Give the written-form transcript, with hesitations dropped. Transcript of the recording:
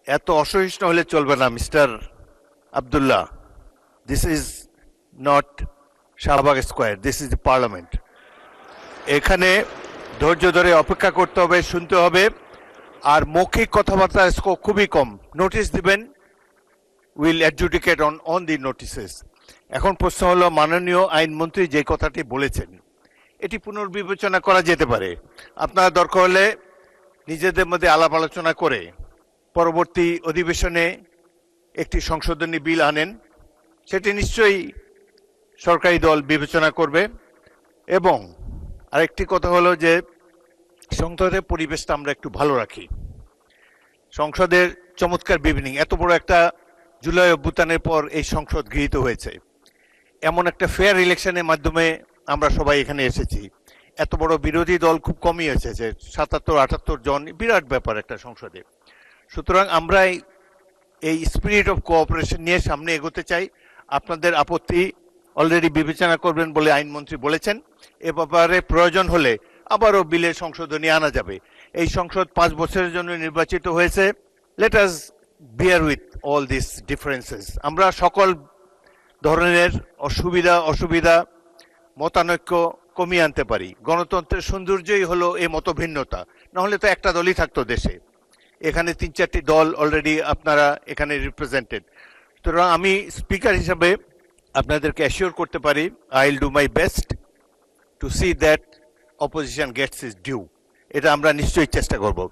এত অসহিষ্ণু হলে চলবে না mister Abdullah. This is not Shahbag square, this is the parliament. এখানে ধৈর্য ধরে অপেক্ষা করতে হবে, শুনতে হবে, আর মৌখিক কথাবার্তা খুবই কম। নোটিশ দিবেন, will adjudicate on the notices. এখন প্রশ্ন হলো, মাননীয় আইনমন্ত্রী যে কথাটি বলেছেন এটি পুনর্বিবেচনা করা যেতে পারে। আপনারা দরকার হলে নিজেদের মধ্যে আলাপ আলোচনা করে পরবর্তী অধিবেশনে একটি সংশোধনী বিল আনেন, সেটি নিশ্চয়ই সরকারি দল বিবেচনা করবে। এবং আরেকটি কথা হলো যে সংসদের পরিবেশটা আমরা একটু ভালো রাখি। সংসদের চমৎকার বিবিনিং, এত বড় একটা জুলাই অভ্যুত্থানের পর এই সংসদ গৃহীত হয়েছে, এমন একটা ফেয়ার ইলেকশনের মাধ্যমে আমরা সবাই এখানে এসেছি। এত বড় বিরোধী দল খুব কমই এসেছে, ৭৭-৭৮ জন, বিরাট ব্যাপার একটা সংসদে। সুতরাং আমরা এই স্পিরিট অফ কোঅপারেশন নিয়ে সামনে এগোতে চাই। আপনাদের আপত্তি অলরেডি বিবেচনা করবেন বলে আইনমন্ত্রী বলেছেন। এ ব্যাপারে প্রয়োজন হলে আবারও বিলের সংশোধনী আনা যাবে। এই সংসদ 5 বছরের জন্য নির্বাচিত হয়েছে। Let us beer with all this differences. আমরা সকল ধরনের অসুবিধা মতানৈক্য কমিয়ে আনতে পারি। গণতন্ত্রের সৌন্দর্যই হলো এই মতভিন্নতা, না হলে তো একটা দলই থাকতো দেশে। এখানে 3-4টি দল অলরেডি আপনারা এখানে রিপ্রেজেন্টেড। সুতরাং আমি স্পিকার হিসাবে আপনাদেরকে অ্যাসিওর করতে পারি, I will do my best to see that opposition gets is due. এটা আমরা নিশ্চয়ই চেষ্টা করব।